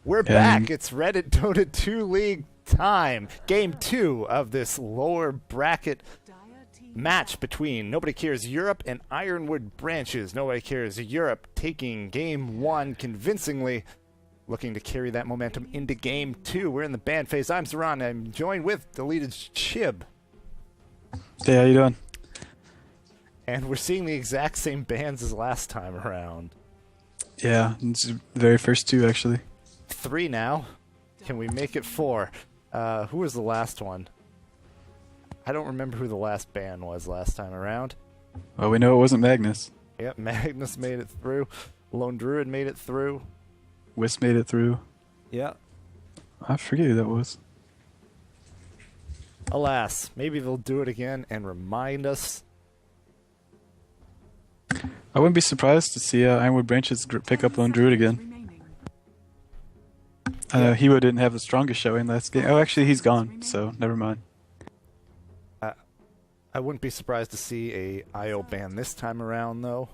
We're back. It's Reddit Dota 2 League time. Game 2 of this lower bracket match between Nobody Cares Europe and Ironwood Branches. Nobody Cares Europe taking Game 1 convincingly, looking to carry that momentum into Game 2. We're in the band phase. I'm Zoran. I'm joined with Deleted Chib. Hey, how you doing? And we're seeing the exact same bands as last time around. Yeah, it's the very first two, actually. 3 now. Can we make it 4? Who was the last one? I don't remember who the last band was last time around. Well, we know it wasn't Magnus. Yep, Magnus made it through. Lone Druid made it through. Wisp made it through. Yeah. I forget who that was. Alas, maybe they'll do it again and remind us. I wouldn't be surprised to see Ironwood Branches pick up Lone Druid again. Hebo didn't have the strongest showing last game. Oh, actually, he's gone, so never mind. I wouldn't be surprised to see a IO ban this time around, though.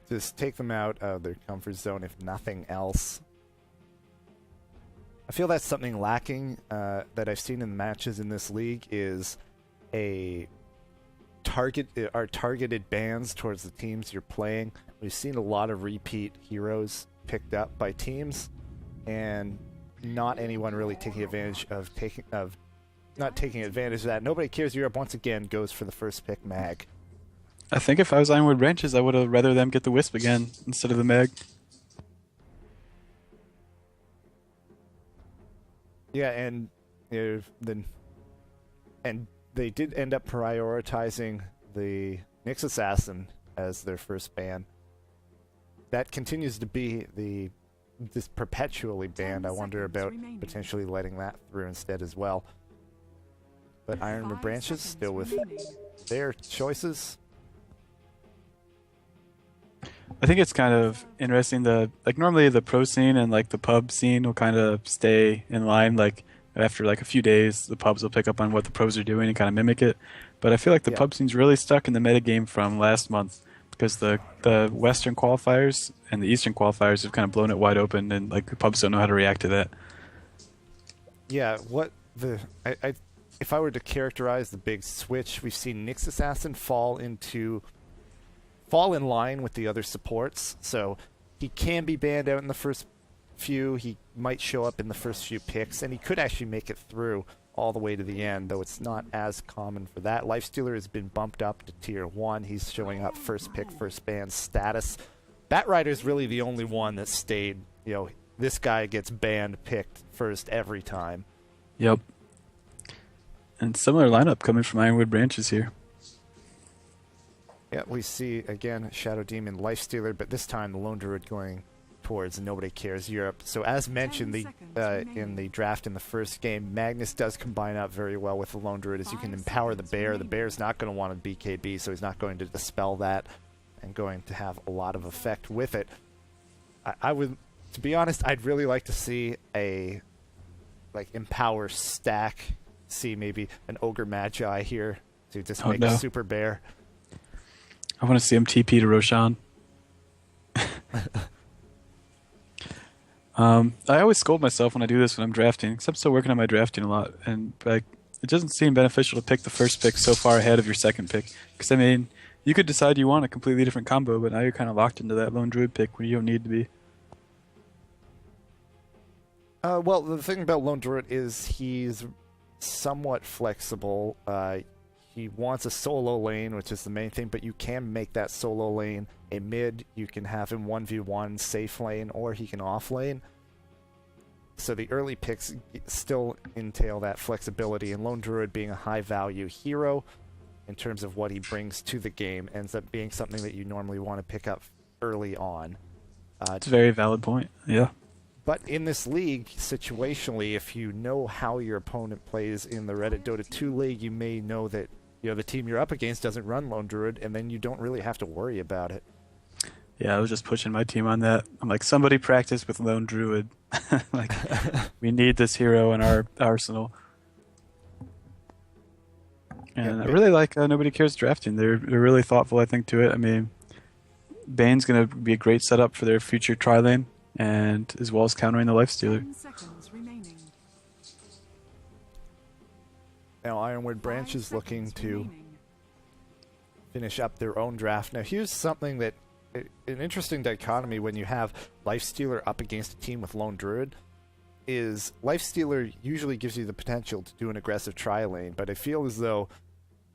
Just take them out of their comfort zone, if nothing else. I feel that's something lacking that I've seen in matches in this league is targeted bans towards the teams you're playing. We've seen a lot of repeat heroes picked up by teams, and not anyone really taking advantage of that. Nobody Cares Europe once again goes for the first pick Mag. I think if I was Ironwood Branches, I would have rather them get the Wisp again instead of the Mag. Yeah, and they did end up prioritizing the Nyx Assassin as their first ban. That continues to be this perpetually banned. I wonder about potentially letting that through instead as well. But Ironwood Branches still with their choices. I think it's kind of interesting. Normally the pro scene and like the pub scene will kind of stay in line. Like after like a few days, the pubs will pick up on what the pros are doing and kind of mimic it. But I feel like the pub scene's really stuck in the metagame from last month because the Western qualifiers and the Eastern qualifiers have kind of blown it wide open, and like the pubs don't know how to react to that. Yeah, if I were to characterize the big switch, we've seen Nyx Assassin fall in line with the other supports, so he can be banned out in the first few. He might show up in the first few picks, and he could actually make it through all the way to the end, though it's not as common for that. Lifestealer has been bumped up to tier 1. He's showing up first pick, first ban status. Batrider's really the only one that stayed, this guy gets banned, picked first every time. Yep. And similar lineup coming from Ironwood Branches here. Yeah, we see, again, Shadow Demon, Lifestealer, but this time the Lone Druid going towards Nobody Cares Europe. So as mentioned in the draft in the first game, Magnus does combine up very well with the Lone Druid as you can empower the Bear. The Bear's not going to want a BKB, so he's not going to dispel that and going to have a lot of effect with it. I would, to be honest, I'd really like to see a empower stack, see maybe an Ogre Magi here to just make a super bear. I want to see him TP to Roshan. I always scold myself when I do this when I'm drafting, because I'm still working on my drafting a lot, and it doesn't seem beneficial to pick the first pick so far ahead of your second pick. Because I mean, you could decide you want a completely different combo, but now you're kind of locked into that Lone Druid pick when you don't need to be. Well, the thing about Lone Druid is he's somewhat flexible. He wants a solo lane, which is the main thing, but you can make that solo lane a mid. You can have him 1v1 safe lane, or he can off lane. So the early picks still entail that flexibility, and Lone Druid being a high-value hero in terms of what he brings to the game ends up being something that you normally want to pick up early on. It's a very valid point, yeah. But in this league, situationally, if you know how your opponent plays in the Reddit Dota 2 league, you may know that the team you're up against doesn't run Lone Druid, and then you don't really have to worry about it. Yeah, I was just pushing my team on that. I'm like, somebody practice with Lone Druid. We need this hero in our arsenal. And I really like Nobody Cares drafting. They're really thoughtful, I think, to it. I mean, Bane's going to be a great setup for their future tri lane, and as well as countering the Lifestealer. 10 seconds remaining. Now Ironwood Branch 5 is looking seconds to remaining. finish up their own draft. Now here's something that, an interesting dichotomy when you have Lifestealer up against a team with Lone Druid, is Lifestealer usually gives you the potential to do an aggressive tri-lane, but I feel as though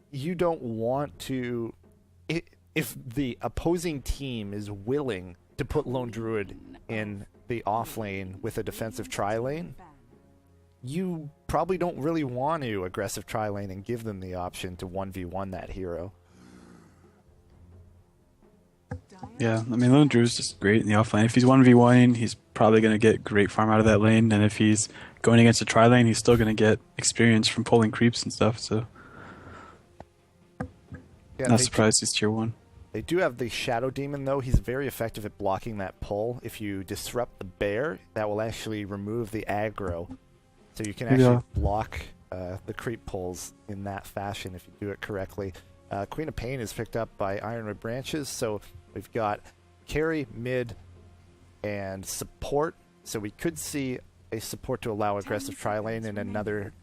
you don't want to... If the opposing team is willing to put Lone Druid in the off lane with a defensive tri-lane, you probably don't really want to aggressive tri-lane and give them the option to 1v1 that hero. Yeah, I mean, Lone Druid's just great in the offlane. If he's 1v1ing, he's probably going to get great farm out of that lane, and if he's going against a tri-lane, he's still going to get experience from pulling creeps and stuff, so... Yeah, Not surprised he's tier 1. They do have the Shadow Demon, though. He's very effective at blocking that pull. If you disrupt the bear, that will actually remove the aggro. So you can actually block the creep pulls in that fashion if you do it correctly. Queen of Pain is picked up by Ironwood Branches, so we've got carry, mid, and support. So we could see a support to allow aggressive tri-lane and another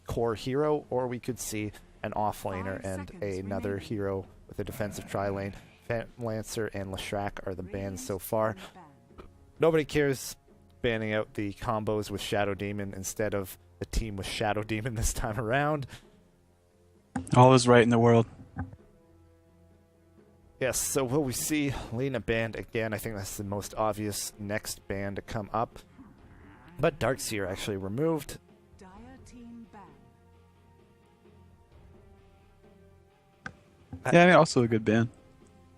core hero, or we could see an offlaner and another hero with a defensive tri-lane. Phantom Lancer and Leshrac are the bans so far. Nobody cares banning out the combos with Shadow Demon instead of the team with Shadow Demon this time around. All is right in the world. Yes, so will we see Lina banned again? I think that's the most obvious next ban to come up. But Darkseer actually removed. Dire team ban. Yeah, I mean, also a good ban.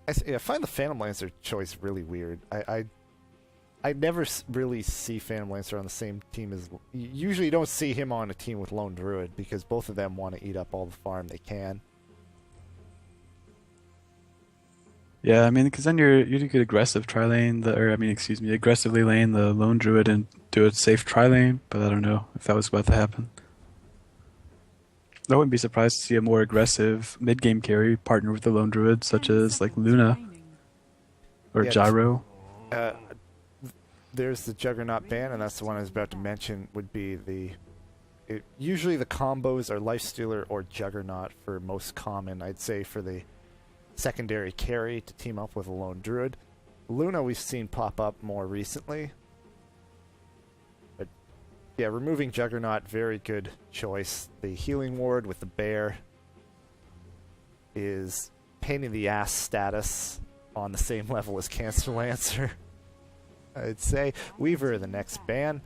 I find the Phantom Lancer choice really weird. I never really see Phantom Lancer on the same team as... Usually you don't see him on a team with Lone Druid because both of them want to eat up all the farm they can. Yeah, I mean, because then you could aggressive tri lane, aggressively lane the Lone Druid and do a safe tri lane, but I don't know if that was about to happen. I wouldn't be surprised to see a more aggressive mid-game carry partner with the Lone Druid, such as like Luna or Yeah, Gyro. There's the Juggernaut ban, and that's the one I was about to mention, would be the... usually the combos are Lifestealer or Juggernaut for most common, I'd say, for the secondary carry to team up with a Lone Druid. Luna we've seen pop up more recently. But yeah, removing Juggernaut, very good choice. The Healing Ward with the bear is pain in the ass status on the same level as Cancer Lancer. I'd say Weaver, the next ban.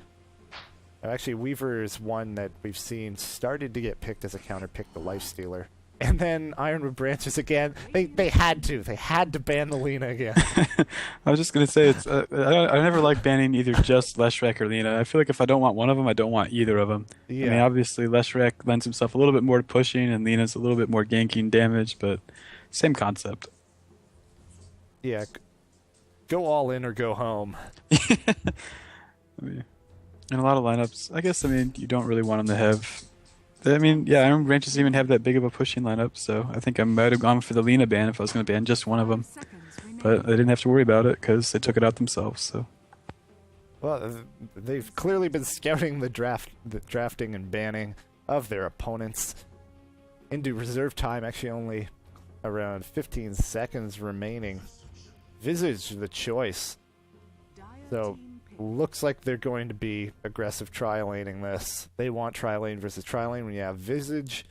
Actually, Weaver is one that we've seen started to get picked as a counter pick to Lifestealer. And then Ironwood Branches again. They had to ban the Lina again. I was just gonna say it's. I never like banning either just Leshrac or Lina. I feel like if I don't want one of them, I don't want either of them. Yeah. I mean, obviously Leshrac lends himself a little bit more to pushing, and Lina's a little bit more ganking damage, but same concept. Yeah. Go all in or go home. I mean, in a lot of lineups, I guess. I mean, you don't really want them to have. I mean, yeah, Iron Branches even have that big of a pushing lineup, so I think I might have gone for the Lina ban if I was going to ban just one of them. But I didn't have to worry about it because they took it out themselves. So. Well, they've clearly been scouting the drafting and banning of their opponents. Into reserve time, actually only around 15 seconds remaining. Visage the choice. So, looks like they're going to be aggressive tri-laning this. They want tri-lane versus tri-lane when you have Visage.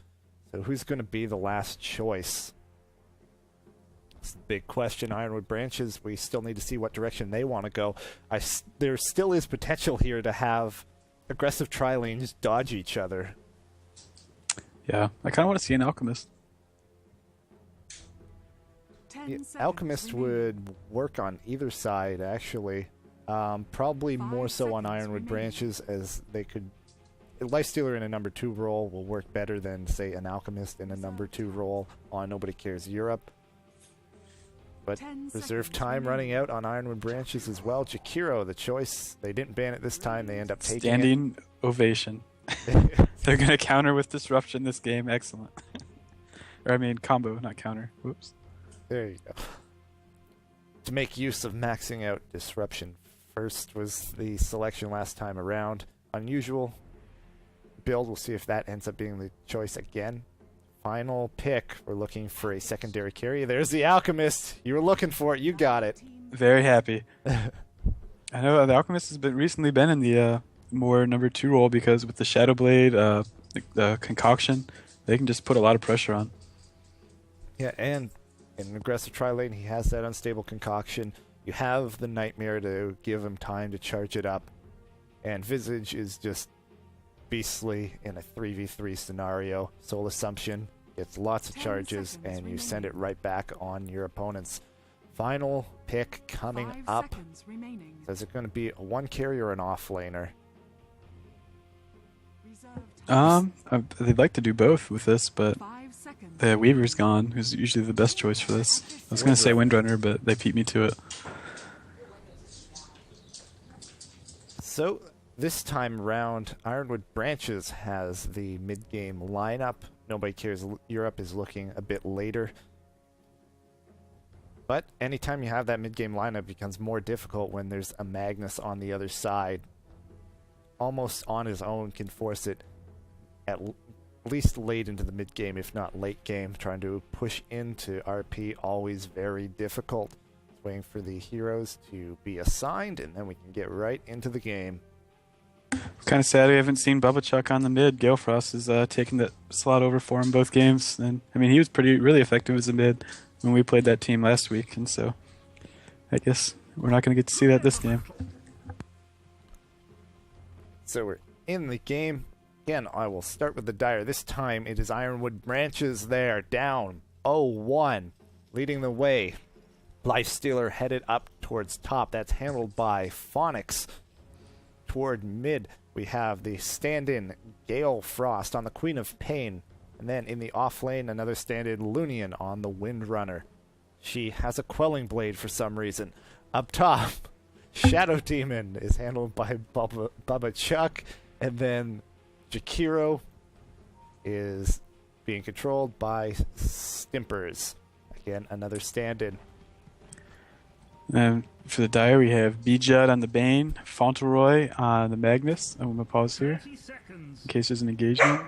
So who's going to be the last choice? It's the big question. Ironwood Branches, we still need to see what direction they want to go. There still is potential here to have aggressive tri-lanes dodge each other. Yeah, I kind of want to see an Alchemist. Yeah, Alchemist would work on either side, actually. Probably more so on Ironwood Branches, as they could... Lifestealer in a number 2 role will work better than, say, an Alchemist in a number 2 role on Nobody Cares Europe. But reserve time running out on Ironwood Branches as well. Jakiro, the choice. They didn't ban it this time. They end up taking Standing ovation. They're going to counter with Disruption this game. Excellent. Or I mean, combo, not counter. Whoops. There you go. to make use of maxing out Disruption. First was the selection last time around. Unusual build. We'll see if that ends up being the choice again. Final pick. We're looking for a secondary carry. There's the Alchemist. You were looking for it. You got it. Very happy. I know the Alchemist has recently been in the more number 2 role because with the Shadow Blade, the Concoction, they can just put a lot of pressure on. Yeah, and in an aggressive tri-lane, he has that unstable Concoction. You have the Nightmare to give him time to charge it up. And Visage is just beastly in a 3v3 scenario. Soul Assumption gets lots of charges, and you send it right back on your opponents. Final pick coming up. Is it going to be a 1 carry or an offlaner? They'd like to do both with this, but the Weaver's gone, who's usually the best choice for this. I was going to say Windrunner, but they beat me to it. So, this time round, Ironwood Branches has the mid-game lineup. Nobody Cares Europe is looking a bit later. But anytime you have that mid-game lineup, it becomes more difficult when there's a Magnus on the other side. Almost on his own can force it at least late into the mid-game, if not late game. Trying to push into RP, always very difficult. Waiting for the heroes to be assigned, and then we can get right into the game. Kind of sad we haven't seen Bubba Chuck on the mid. Galefrost is taking that slot over for him both games. And I mean, he was really effective as a mid when we played that team last week, and so I guess we're not going to get to see that this game. So we're in the game. Again, I will start with the Dire. This time it is Ironwood Branches there, down 0-1, leading the way. Lifestealer headed up towards top. That's handled by Phonix. Toward mid, we have the stand-in Gale Frost on the Queen of Pain. And then in the off lane, another stand-in Lunian on the Windrunner. She has a Quelling Blade for some reason. Up top, Shadow Demon is handled by Bubba Chuck. And then Jakiro is being controlled by Stimpers. Again, another stand-in. And for the Dire, we have Bijud on the Bane, Fauntleroy on the Magnus. I'm going to pause here in case there's an engagement.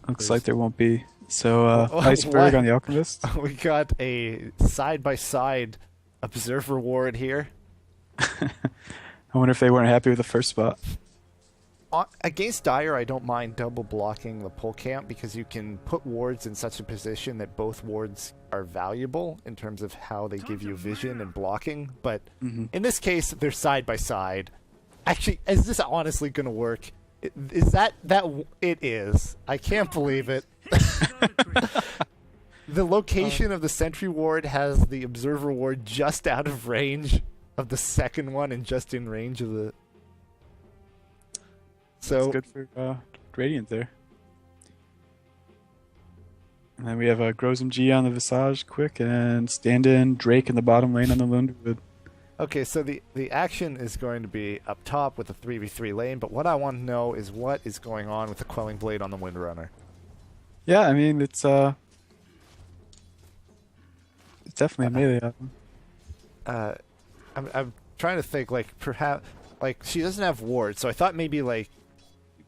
Looks like there won't be. So, Iceberg on the Alchemist. We got a side-by-side observer ward here. I wonder if they weren't happy with the first spot. Against Dire, I don't mind double blocking the pull camp because you can put wards in such a position that both wards are valuable in terms of how they give you vision and blocking. But in this case, they're side by side. Actually, is this honestly going to work? Is that it is? I can't believe it. The location of the sentry ward has the observer ward just out of range of the second one and just in range of the. So that's good for Radiant there. And then we have Grozum G on the Visage quick and stand-in Drake in the bottom lane on the Lunderwood. Okay, so the action is going to be up top with the 3v3 lane, but what I want to know is what is going on with the Quelling Blade on the Windrunner. Yeah, I mean, it's definitely a melee item. I'm trying to think, like, perhaps, like, she doesn't have wards, so I thought maybe, like,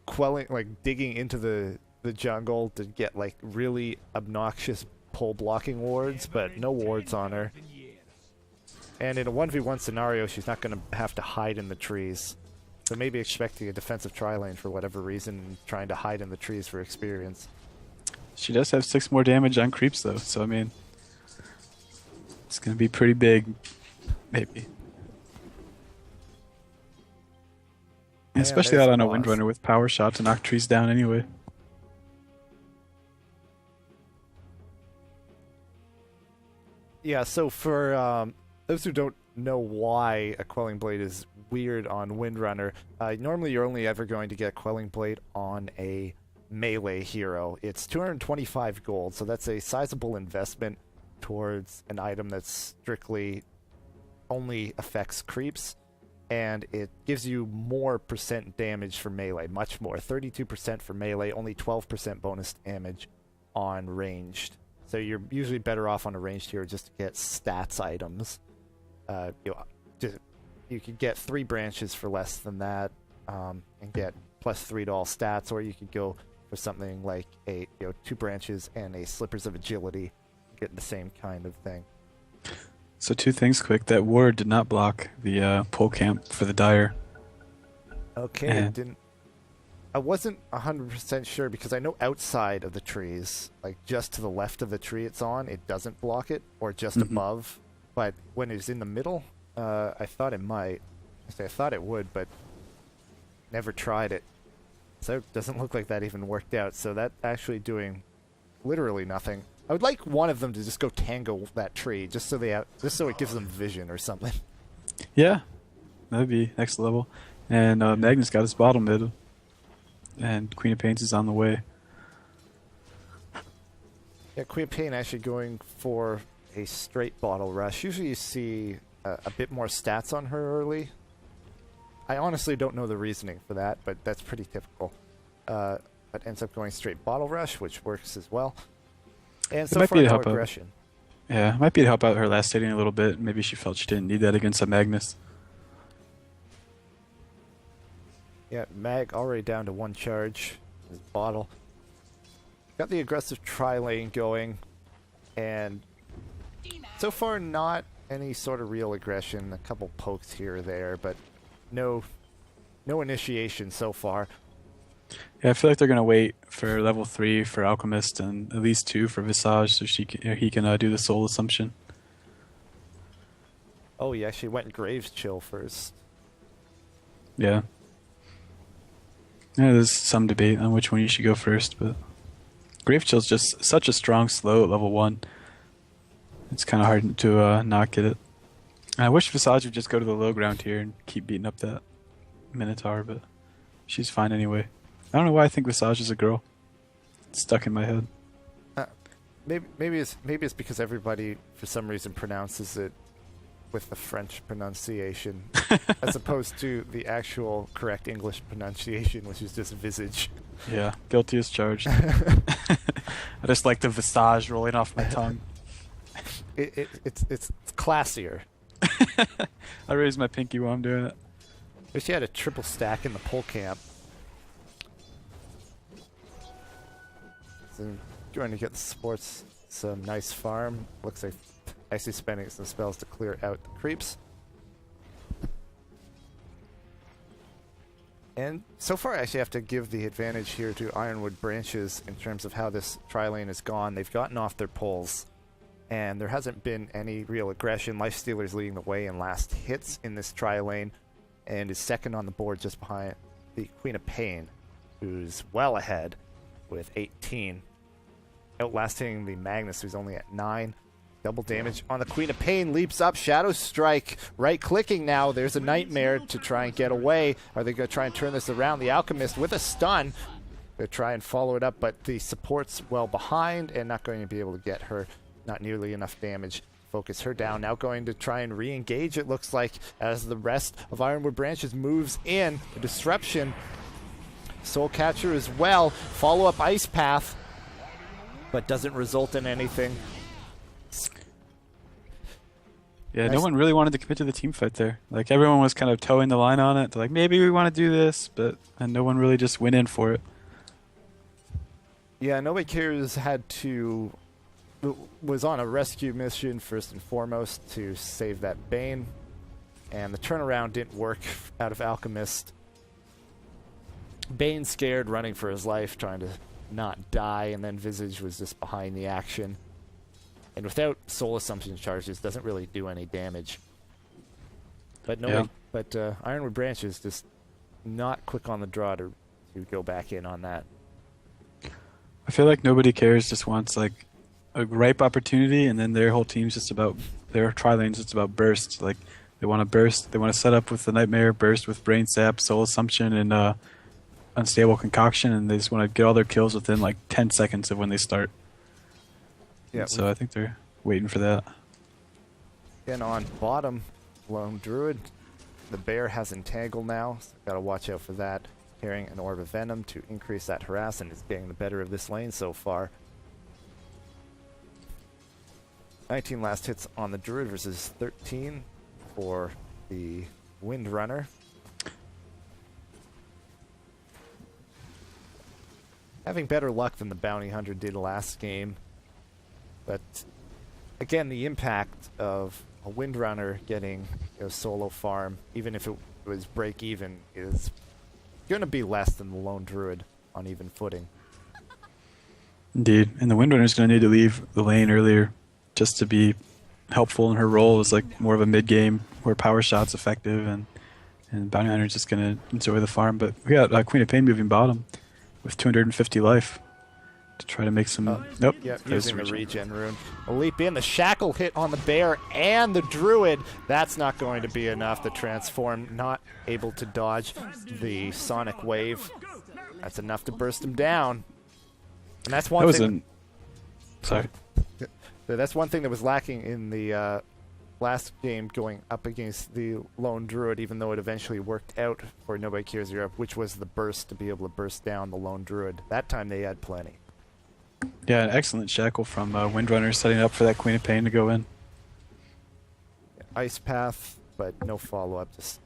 quelling, like, digging into the jungle to get, like, really obnoxious pull blocking wards, but no wards on her. And in a 1v1 scenario, she's not going to have to hide in the trees. So maybe expecting a defensive tri-lane for whatever reason, trying to hide in the trees for experience. She does have 6 more damage on creeps, though, so I mean, it's going to be pretty big, maybe. Yeah, especially out on a Windrunner with power shot to knock trees down anyway. Yeah, so for those who don't know why a Quelling Blade is weird on Windrunner, normally you're only ever going to get Quelling Blade on a melee hero. It's 225 gold, so that's a sizable investment towards an item that strictly only affects creeps, and it gives you more percent damage for melee, much more. 32% for melee, only 12% bonus damage on ranged. So you're usually better off on a ranged hero just to get stats items. You could get 3 branches for less than that, and get +3 to all stats, or you could go for something like 2 branches and a Slippers of Agility, get the same kind of thing. So 2 things quick. That ward did not block the pole camp for the Dire. Okay, Yeah. it didn't. I wasn't 100% sure because I know outside of the trees, like just to the left of the tree it's on, it doesn't block it, or just above. But when it's in the middle, I thought it might. I thought it would, but never tried it. So it doesn't look like that even worked out. So that actually doing literally nothing. I would like one of them to just go tango that tree, just so it gives them vision or something. Yeah, that'd be next level. And Magnus got his bottom mid, and Queen of Pains is on the way. Yeah, Queen of Pain actually going for a straight bottle rush. Usually you see a bit more stats on her early. I honestly don't know the reasoning for that, but that's pretty typical. But ends up going straight bottle rush, which works as well. And so might far, be to no help out. aggression. Yeah, might be to help out her last hitting a little bit. Maybe she felt she didn't need that against a Magnus. Yeah, Mag already down to 1 charge. His bottle. Got the aggressive tri-lane going. And so far, not any sort of real aggression. A couple pokes here or there, but no initiation so far. Yeah, I feel like they're gonna wait for level 3 for Alchemist and at least 2 for Visage, so he can do the Soul Assumption. Oh, he actually went Graves Chill first. Yeah. Yeah, there's some debate on which one you should go first, but Grave Chill's just such a strong slow at level 1. It's kind of hard to not get it. And I wish Visage would just go to the low ground here and keep beating up that Minotaur, but she's fine anyway. I don't know why I think Visage is a girl. It's stuck in my head. Maybe it's because everybody for some reason pronounces it with the French pronunciation as opposed to the actual correct English pronunciation, which is just visage. Yeah, guilty as charged. I just like the Visage rolling off my tongue. It's classier. I raise my pinky while I'm doing it. Wish you had a triple stack in the pole camp. So going to get the sports some nice farm. Looks like actually spending some spells to clear out the creeps. And so far I actually have to give the advantage here to Ironwood Branches in terms of how this tri-lane has gone. They've gotten off their poles, and there hasn't been any real aggression. Lifestealer's leading the way in last hits in this tri-lane, and is second on the board just behind the Queen of Pain, who's well ahead with 18. Outlasting the Magnus, who's only at 9. Double damage on the Queen of Pain, leaps up, Shadow Strike, right-clicking now. There's a Nightmare to try and get away. Are they going to try and turn this around? The Alchemist with a stun. They'll try and follow it up, but the support's well behind and not going to be able to get her. Not nearly enough damage. Focus her down. Now going to try and re-engage, it looks like, as the rest of Ironwood Branches moves in. The Disruption. Soul Catcher as well. Follow-up Ice Path, but doesn't result in anything. Yeah, Nice. no one really wanted to commit to the team fight there. Like, everyone was kind of towing the line on it. They're like, maybe we want to do this, and no one really just went in for it. Yeah, nobody cares was on a rescue mission first and foremost to save that Bane, and the turnaround didn't work out of Alchemist. Bane scared, running for his life, trying to not die, and then Visage was just behind the action. And without Soul Assumption charges, doesn't really do any damage. But Ironwood Branches just not quick on the draw to go back in on that. I feel like nobody cares, just wants like a ripe opportunity, and then their whole team's just about, their tri-lane's just about burst. Like, they want to burst, they want to set up with the Nightmare, burst with Brain Sap, Soul Assumption, and Unstable Concoction, and they just want to get all their kills within like 10 seconds of when they start. Yeah. So I think they're waiting for that. And on bottom, Lone Druid. The bear has Entangle now, so gotta watch out for that. Carrying an Orb of Venom to increase that harass, and is getting the better of this lane so far. 19 last hits on the Druid versus 13 for the Windrunner. Having better luck than the Bounty Hunter did last game. But again, the impact of a Windrunner getting a solo farm, even if it was break even, is going to be less than the Lone Druid on even footing. Indeed, and the Windrunner's going to need to leave the lane earlier just to be helpful in her role as like more of a mid-game where power shot's effective, and Bounty Hunter's just going to enjoy the farm. But we got Queen of Pain moving bottom with 250 life to try to make some... nope. Yep, using the regen rune. A leap in, the shackle hit on the bear and the druid. That's not going to be enough to transform. Not able to dodge the sonic wave. That's enough to burst him down. And that's one thing... Sorry. That's one thing that was lacking in the last game going up against the Lone Druid, even though it eventually worked out for Nobody Cares Europe, which was the burst to be able to burst down the Lone Druid. That time they had plenty. Yeah, an excellent shackle from Windrunner setting up for that Queen of Pain to go in. Ice Path, but no follow-up. Just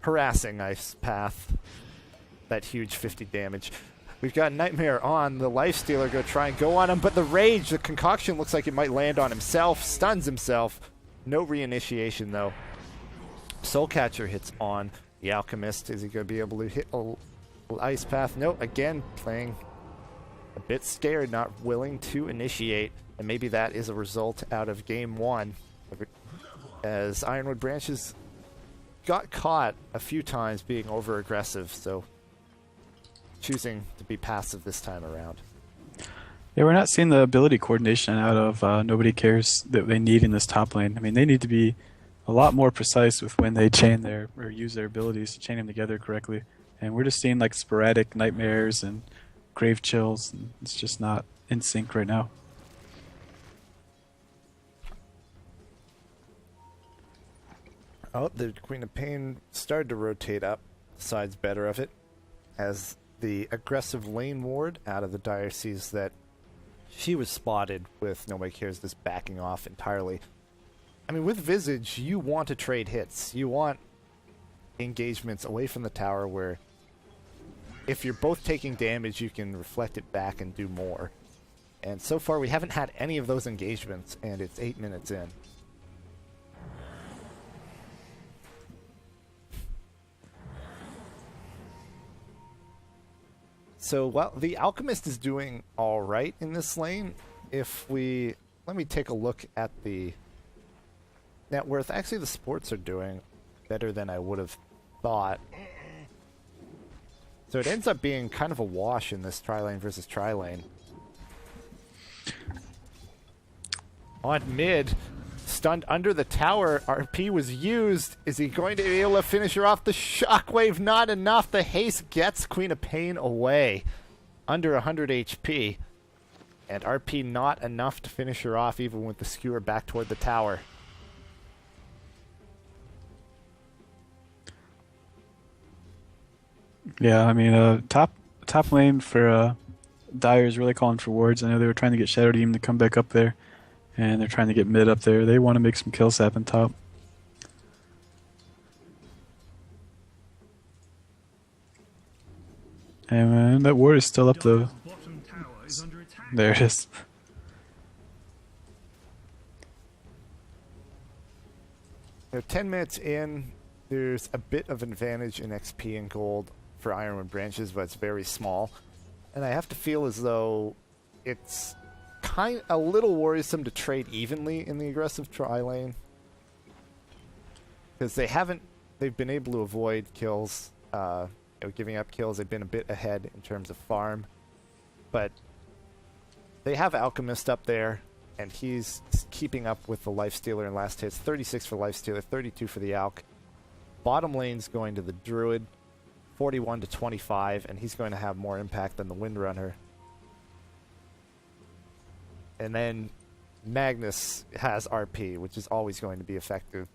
harassing Ice Path. That huge 50 damage. We've got Nightmare on the Lifestealer. Go on him, but the Rage, the concoction looks like it might land on himself. Stuns himself. No reinitiation, though. Soulcatcher hits on the Alchemist. Is he going to be able to hit a Ice Path? No, again, playing a bit scared, not willing to initiate, and maybe that is a result out of game one, as Ironwood Branches got caught a few times being over aggressive, so choosing to be passive this time around. Yeah, we're not seeing the ability coordination out of Nobody Cares that they need in this top lane. I mean, they need to be a lot more precise with when they chain their or use their abilities to chain them together correctly, and we're just seeing like sporadic nightmares and grave chills, and it's just not in sync right now. Oh, the Queen of Pain started to rotate up, sides better of it, as the aggressive lane ward out of the Dire sees that she was spotted with Nobody Cares just backing off entirely. I mean, with Visage, you want to trade hits. You want engagements away from the tower where if you're both taking damage, you can reflect it back and do more. And so far, we haven't had any of those engagements, and it's 8 minutes in. So, well, the Alchemist is doing all right in this lane. Let me take a look at the net worth. Actually, the sports are doing better than I would have thought. So it ends up being kind of a wash in this tri-lane versus tri-lane. On mid, stunned under the tower, RP was used. Is he going to be able to finish her off? The shockwave, not enough. The haste gets Queen of Pain away. Under 100 HP. And RP not enough to finish her off, even with the skewer back toward the tower. Yeah, I mean, top lane for Dire is really calling for wards. I know they were trying to get Shadow Demon to come back up there, and they're trying to get mid up there. They want to make some kills happen top. And that ward is still up though. There it is. Now, 10 minutes in, there's a bit of advantage in XP and gold for Ironwood Branches, but it's very small. And I have to feel as though it's a little worrisome to trade evenly in the aggressive tri-lane. Because they've been able to avoid kills, giving up kills. They've been a bit ahead in terms of farm. But they have Alchemist up there, and he's keeping up with the Lifestealer in last hits. 36 for Lifestealer, 32 for the Alch. Bottom lane's going to the Druid, 41 to 25, and he's going to have more impact than the Windrunner. And then Magnus has RP, which is always going to be effective.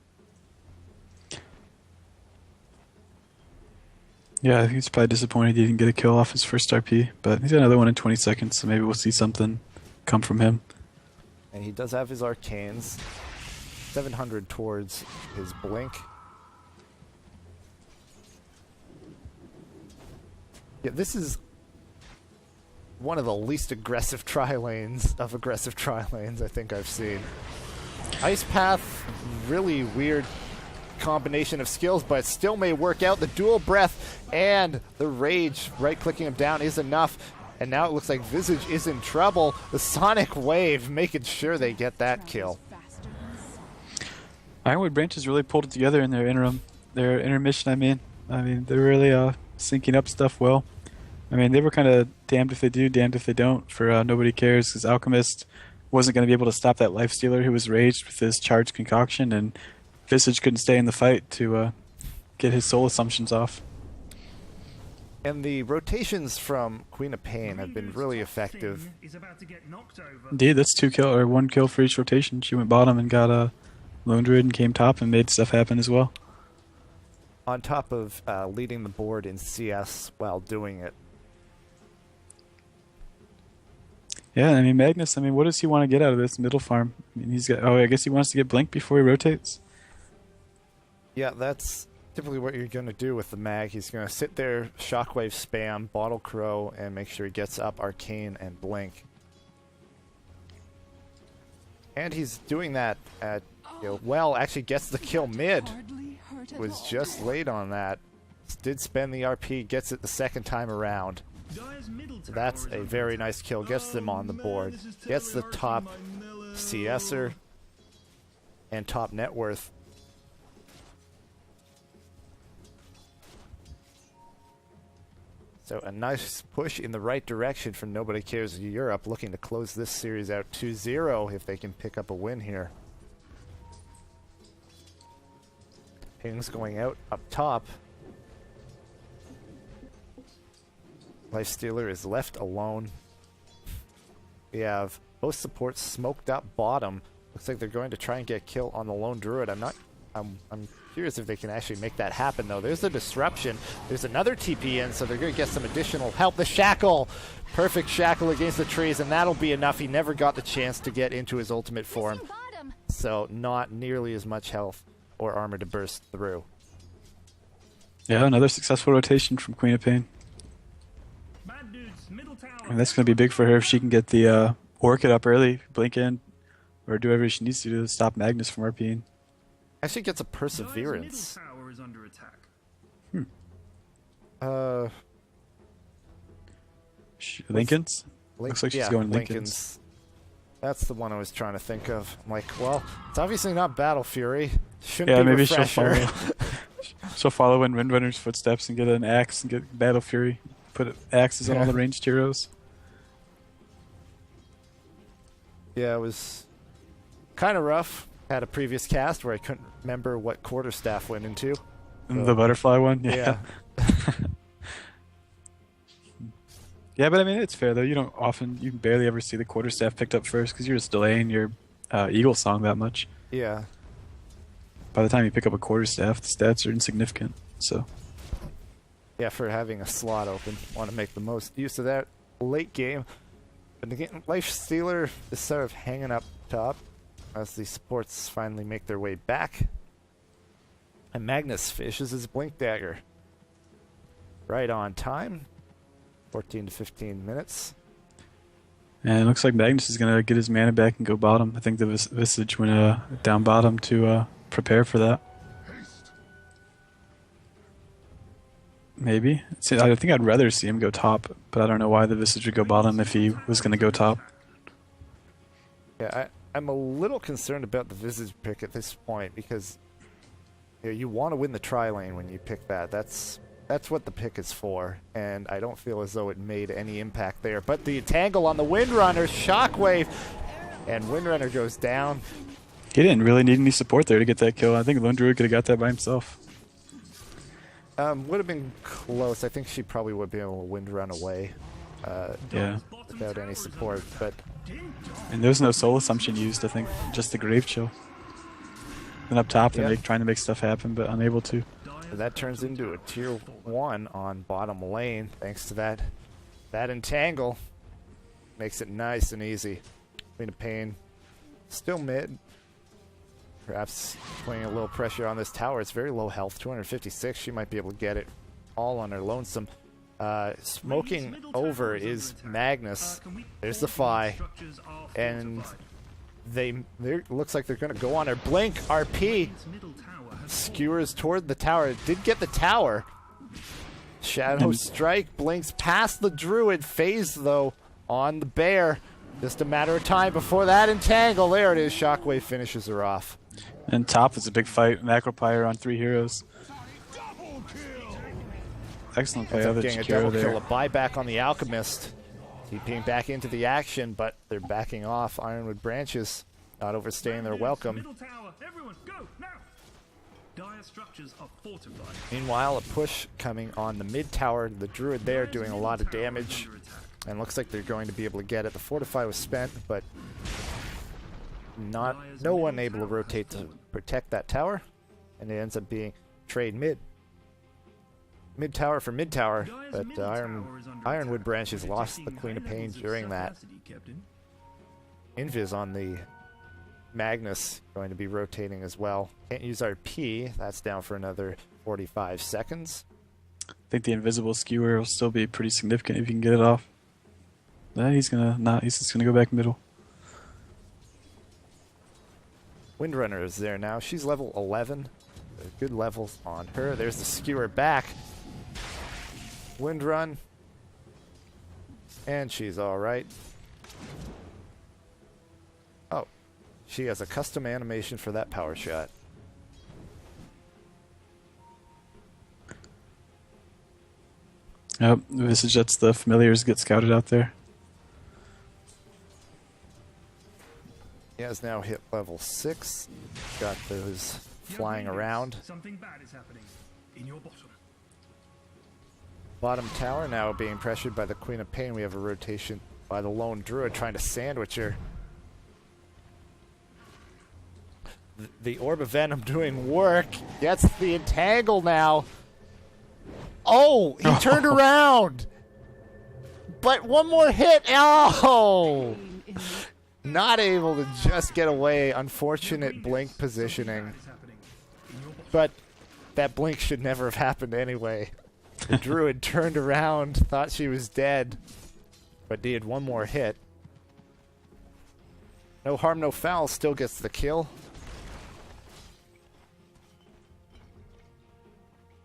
Yeah, he's probably disappointed he didn't get a kill off his first RP, but he's got another one in 20 seconds, so maybe we'll see something come from him. And he does have his arcanes. 700 towards his blink. Yeah, this is one of the least aggressive tri-lanes of aggressive tri-lanes I think I've seen. Ice Path, really weird combination of skills, but it still may work out. The dual breath and the rage, right-clicking him down, is enough. And now it looks like Visage is in trouble. The Sonic Wave making sure they get that kill. Ironwood Branches really pulled it together in their intermission. I mean, they're really syncing up stuff well. I mean, they were kind of damned if they do, damned if they don't. For Nobody Cares, because Alchemist wasn't going to be able to stop that Lifestealer who was raged with his charged concoction, and Visage couldn't stay in the fight to get his soul assumptions off. And the rotations from Queen of Pain have been really effective. Indeed, that's 1 kill for each rotation. She went bottom and got a Lone Druid and came top and made stuff happen as well. On top of leading the board in CS while doing it. Yeah, I mean, Magnus, what does he want to get out of this middle farm? I mean, I guess he wants to get Blink before he rotates. Yeah, that's typically what you're going to do with the mag. He's going to sit there, Shockwave spam, Bottle Crow, and make sure he gets up Arcane and Blink. And he's doing that at, well, actually gets the kill mid. Was just late on that. Did spend the RP, gets it the second time around. So that's a very nice kill. Gets them on the board. Gets the top CSer and top net worth. So a nice push in the right direction from Nobody Cares Europe, looking to close this series out 2-0 if they can pick up a win here. Ping's going out up top. Lifestealer is left alone. We have both supports smoked up bottom. Looks like they're going to try and get a kill on the Lone Druid. I'm curious if they can actually make that happen, though. There's a disruption. There's another TP in, so they're going to get some additional help. The Shackle! Perfect Shackle against the trees, and that'll be enough. He never got the chance to get into his ultimate form, so not nearly as much health or armor to burst through. Yeah, another successful rotation from Queen of Pain. And that's going to be big for her if she can get the Orchid up early, blink in, or do whatever she needs to do to stop Magnus from RPing. Actually gets a Perseverance. Lincoln's? Looks like she's going Lincoln's. That's the one I was trying to think of. I'm like, well, it's obviously not Battle Fury. Shouldn't be maybe Refresher. she'll follow in Windrunner's footsteps and get an axe and get Battle Fury. Put axes on all the ranged heroes. Yeah, it was kind of rough. Had a previous cast where I couldn't remember what quarterstaff went into. The butterfly one? Yeah. Yeah, but it's fair though. You barely ever see the quarterstaff picked up first because you're just delaying your Eagle Song that much. Yeah. By the time you pick up a quarterstaff, the stats are insignificant. So. Yeah, for having a slot open, want to make the most use of that late game. But again, Lifestealer is sort of hanging up top as the supports finally make their way back. And Magnus fishes his Blink Dagger. Right on time. 14 to 15 minutes. And it looks like Magnus is going to get his mana back and go bottom. I think the Visage went down bottom to prepare for that. Maybe. I think I'd rather see him go top, but I don't know why the Visage would go bottom if he was going to go top. Yeah, I'm a little concerned about the Visage pick at this point because you want to win the tri-lane when you pick that. That's what the pick is for, and I don't feel as though it made any impact there. But the tangle on the Windrunner, Shockwave, and Windrunner goes down. He didn't really need any support there to get that kill. I think Lone Druid could have got that by himself. Would have been close. I think she probably would be able to Windrun away without any support. But and there's no soul assumption used, I think. Just the Grave Chill. Then up top, they're trying to make stuff happen, but unable to. That turns into a tier 1 on bottom lane, thanks to that entangle. Makes it nice and easy. Queen of Pain Still mid. Perhaps putting a little pressure on this tower. It's very low health, 256. She might be able to get it all on her lonesome. Smoking over is Magnus. There's the Phi. And they looks like they're going to go on her. Blink, RP. Skewers toward the tower. Did get the tower. Shadow Strike blinks past the Druid. Phase, though, on the Bear. Just a matter of time before that entangle. There it is. Shockwave finishes her off. And top is a big fight. Macropyre on 3 heroes. Excellent play of the Getting a Jakiro double there. kill, a buyback on the Alchemist. TPing back into the action, but they're backing off. Ironwood Branches not overstaying their welcome. Middle tower, everyone, go now. Dire structures are fortified. Meanwhile, a push coming on the mid tower. The Druid there doing a lot of damage. And looks like they're going to be able to get it. The Fortify was spent, but no one able to rotate to protect that tower. And it ends up being trade mid. Mid tower for mid tower, but Ironwood Branches lost the Queen of Pain during that. Invis on the Magnus going to be rotating as well. Can't use our P. That's down for another 45 seconds. I think the invisible skewer will still be pretty significant if you can get it off. He's just gonna go back middle. Windrunner is there now. She's level 11. Good levels on her. There's the skewer back. Windrun. And she's alright. Oh. She has a custom animation for that power shot. Yep, Visage lets the familiars get scouted out there. He has now hit level 6. Got those flying around. Something bad is happening in your bottom. Bottom tower now being pressured by the Queen of Pain. We have a rotation by the lone Druid trying to sandwich her. The Orb of Venom doing work. Gets the entangle now. Oh, he turned around. But one more hit. Oh! Not able to just get away. Unfortunate blink positioning. But that blink should never have happened anyway. The Druid turned around, thought she was dead, but needed one more hit. No harm, no foul, still gets the kill.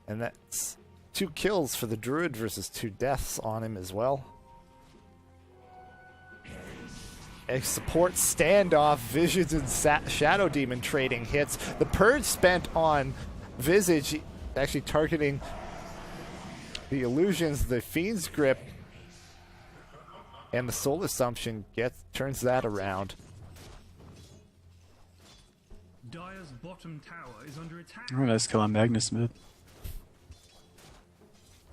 And that's 2 kills for the Druid versus 2 deaths on him as well. A support standoff, Visions and Shadow Demon trading hits. The Purge spent on Visage, actually targeting the illusions, the Fiend's Grip, and the Soul Assumption turns that around. Dire's bottom tower is under attack. Oh, nice kill on Magnus mid.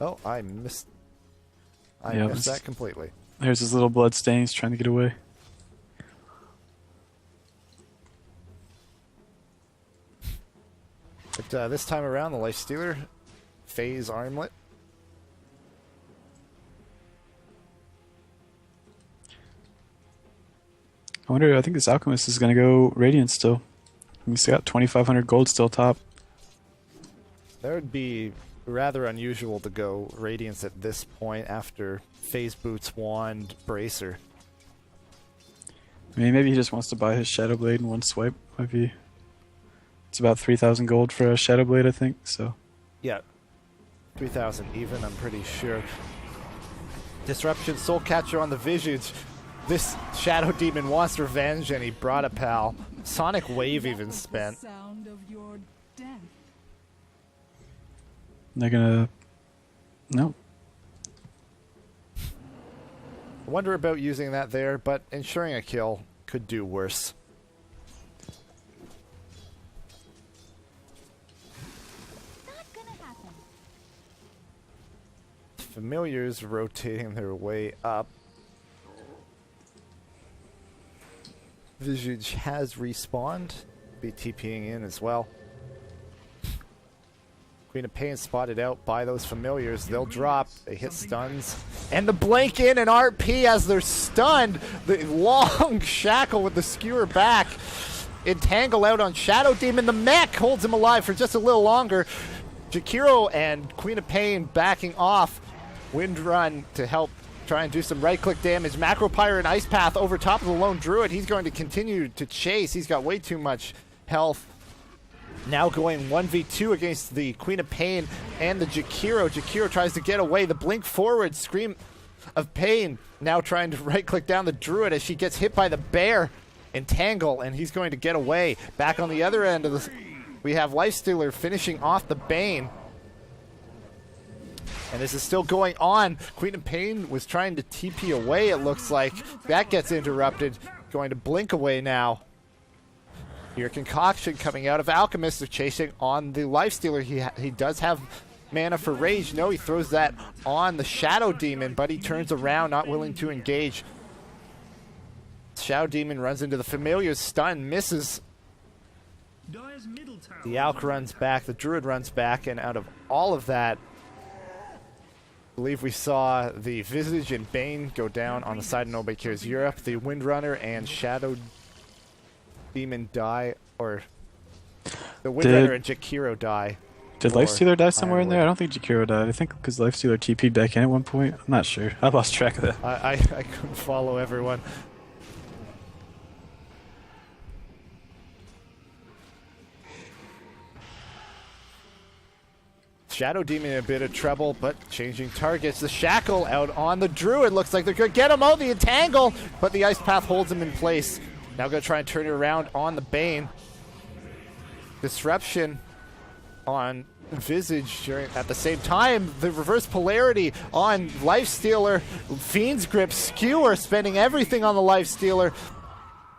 Oh, I missed that completely. There's his little blood stains trying to get away. But this time around, the Lifestealer, phase Armlet. I think this Alchemist is going to go Radiant still. He's got 2,500 gold still top. That would be rather unusual to go Radiance at this point after Phase Boots, Wand, Bracer. I mean, maybe he just wants to buy his Shadow Blade in one swipe. Might be. It's about 3,000 gold for a Shadow Blade, I think. So. Yeah, 3,000 even, I'm pretty sure. Disruption, Soul Catcher on the Visage. This Shadow Demon wants revenge, and he brought a pal. Sonic Wave even spent. Sound of your death. They're gonna. No. I wonder about using that there, but ensuring a kill could do worse. Not gonna happen. Familiars rotating their way up. Visage has respawned. Be TPing in as well. Queen of Pain spotted out by those familiars. They'll drop. They hit stuns. And the blink in and RP as they're stunned. The long shackle with the skewer back. Entangle out on Shadow Demon. The mech holds him alive for just a little longer. Jakiro and Queen of Pain backing off. Wind Run to help try and do some right-click damage. Macro Pyre and Ice Path over top of the Lone Druid. He's going to continue to chase. He's got way too much health. Now going 1v2 against the Queen of Pain and the Jakiro. Jakiro tries to get away. The blink forward, Scream of Pain now trying to right-click down the Druid as she gets hit by the bear. Entangle, and he's going to get away. Back on the other end of this, we have Lifestealer finishing off the Bane. And this is still going on. Queen of Pain was trying to TP away, it looks like. That gets interrupted. Going to blink away now. Your Concoction coming out of Alchemist. They're chasing on the Lifestealer. He does have mana for Rage. No, he throws that on the Shadow Demon, but he turns around, not willing to engage. Shadow Demon runs into the Familiar's stun, misses. Dire's middle tower. The Alk runs back, the Druid runs back, and out of all of that, I believe we saw the Visage and Bane go down on the side of Nobody Cares Europe. The Windrunner and Shadow Demon die, or the Windrunner and Jakiro die. Did Lifestealer die somewhere in there? I don't think Jakiro died. I think because Lifestealer TP'd back in at one point. I'm not sure. I lost track of that. I couldn't follow everyone. Shadow Demon in a bit of trouble, but changing targets. The Shackle out on the Druid. Looks like they're going to get him out. The Entangle, but the Ice Path holds him in place. Now going to try and turn it around on the Bane. Disruption on Visage at the same time. The reverse polarity on Lifestealer. Fiend's Grip, Skewer spending everything on the Lifestealer.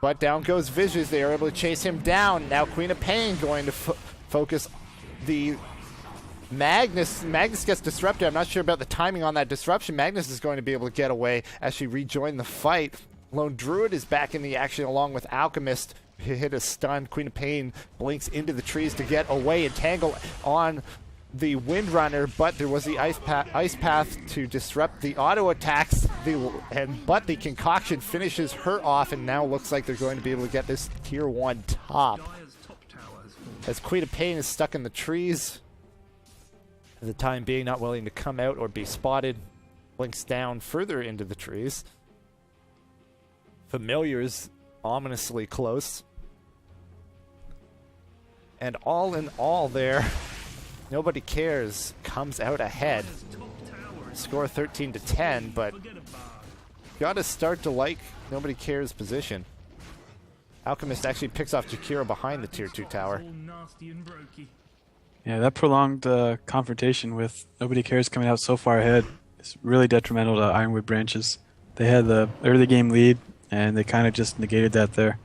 But down goes Visage. They are able to chase him down. Now Queen of Pain going to focus the Magnus. Magnus gets disrupted. I'm not sure about the timing on that disruption. Magnus is going to be able to get away as she rejoined the fight. Lone Druid is back in the action along with Alchemist. He hit a stun. Queen of Pain blinks into the trees to get away. Entangle on the Windrunner, but there was the Ice Path to disrupt the auto attacks. But the Concoction finishes her off, and now looks like they're going to be able to get this tier 1 top. Dire's top tower has fallen. As Queen of Pain is stuck in the trees, for the time being not willing to come out or be spotted, blinks down further into the trees. Familiars ominously close. And all in all there, Nobody Cares comes out ahead. Dire's top tower is Score 13-10, but forget about. gotta start to like Nobody Cares' position. Alchemist actually picks off Jakiro behind the tier 2 tower. All nasty and brokey. Yeah, that prolonged confrontation with Nobody Cares coming out so far ahead is really detrimental to Ironwood Branches. They had the early game lead, and they kind of just negated that there.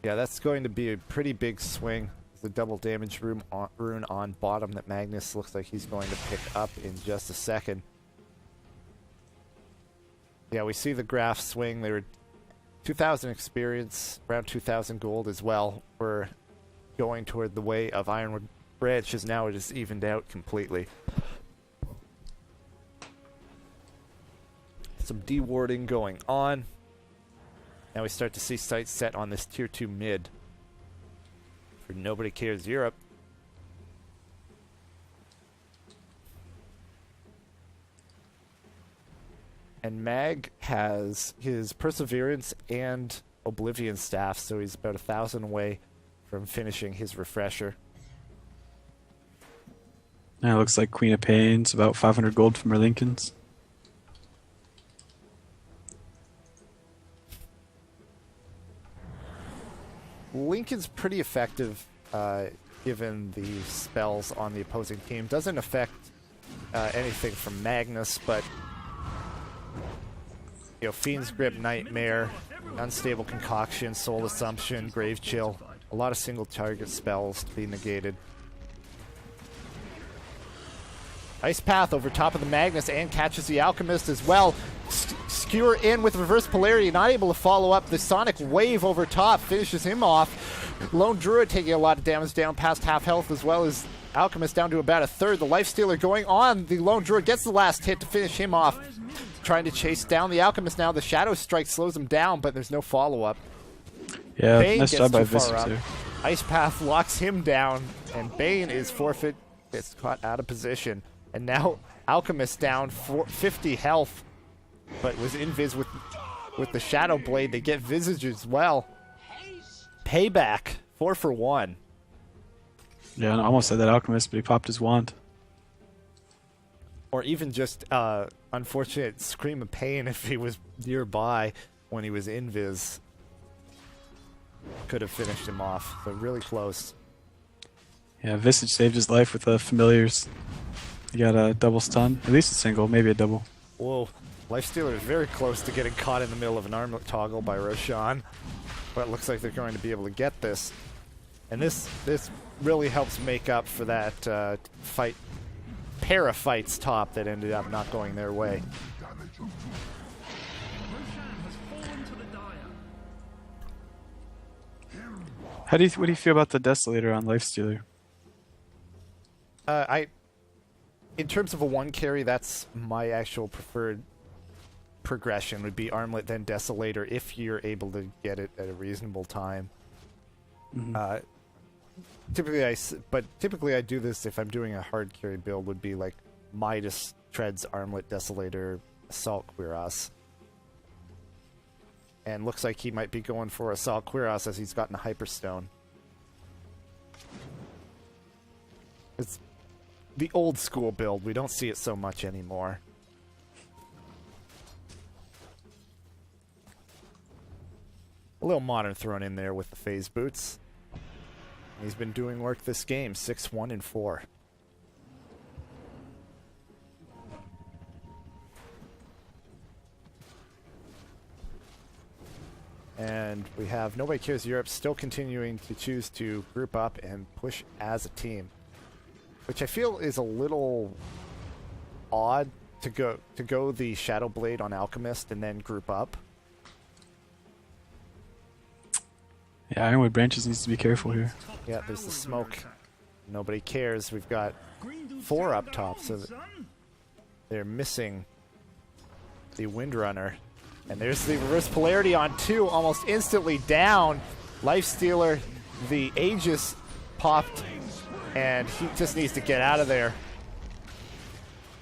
Yeah, that's going to be a pretty big swing. The double damage rune on bottom that Magnus looks like he's going to pick up in just a second. Yeah, we see the graph swing. They were 2,000 experience, around 2,000 gold as well. We're going toward the way of Ironwood Branches. Now it is evened out completely. Some dewarding going on. Now we start to see sights set on this tier 2 mid for Nobody Cares Europe. And Mag has his Perseverance and Oblivion staff, so he's about 1,000 away from finishing his refresher. Now it looks like Queen of Pain's about 500 gold from her Lincolns. Lincoln's pretty effective given the spells on the opposing team. Doesn't affect anything from Magnus, but you know, Fiend's Grip, Nightmare, Unstable Concoction, Soul Assumption, Grave Chill. A lot of single target spells to be negated. Ice Path over top of the Magnus and catches the Alchemist as well. Skewer in with reverse polarity, not able to follow up. The Sonic Wave over top finishes him off. Lone Druid taking a lot of damage down past half health, as well as Alchemist down to about a third. The Lifestealer going on. The Lone Druid gets the last hit to finish him off. Trying to chase down the Alchemist now. The Shadow Strike slows him down, but there's no follow-up. Yeah, Bane nice gets job by too far Visage up. there. Ice Path locks him down, and Bane is forfeit. Gets caught out of position. And now Alchemist down 50 health, but was invis with the Shadow Blade. They get Visage as well. Payback, 4 for 1. Yeah, I almost said that Alchemist, but he popped his wand. Or even just unfortunate Scream of Pain if he was nearby when he was invis. Could have finished him off, but really close. Yeah, Visage saved his life with the familiars. He got a double stun, at least a single, maybe a double. Whoa, Lifestealer is very close to getting caught in the middle of an armlet toggle by Roshan. But it looks like they're going to be able to get this. And this really helps make up for that pair of fights top that ended up not going their way. Roshan has fallen to the dire. What do you feel about the Desolator on Lifestealer? In terms of a one carry, that's my actual preferred progression. Would be Armlet then Desolator if you're able to get it at a reasonable time. Mm-hmm. Typically I do this if I'm doing a hard carry build. Would be like Midas, Treads, Armlet, Desolator, Assault Cuirass. And looks like he might be going for Assault Cuirass as he's gotten a Hyperstone. It's the old school build. We don't see it so much anymore. A little modern thrown in there with the phase boots. He's been doing work this game, 6-1 and 4. And we have Nobody Cares Europe still continuing to choose to group up and push as a team, which I feel is a little odd to go the Shadow Blade on Alchemist and then group up. Yeah, Ironwood Branches needs to be careful here. Yeah, there's the smoke. Nobody cares. We've got 4 up top, so they're missing the Windrunner. And there's the reverse polarity on 2, almost instantly down. Lifestealer, the Aegis popped, and he just needs to get out of there.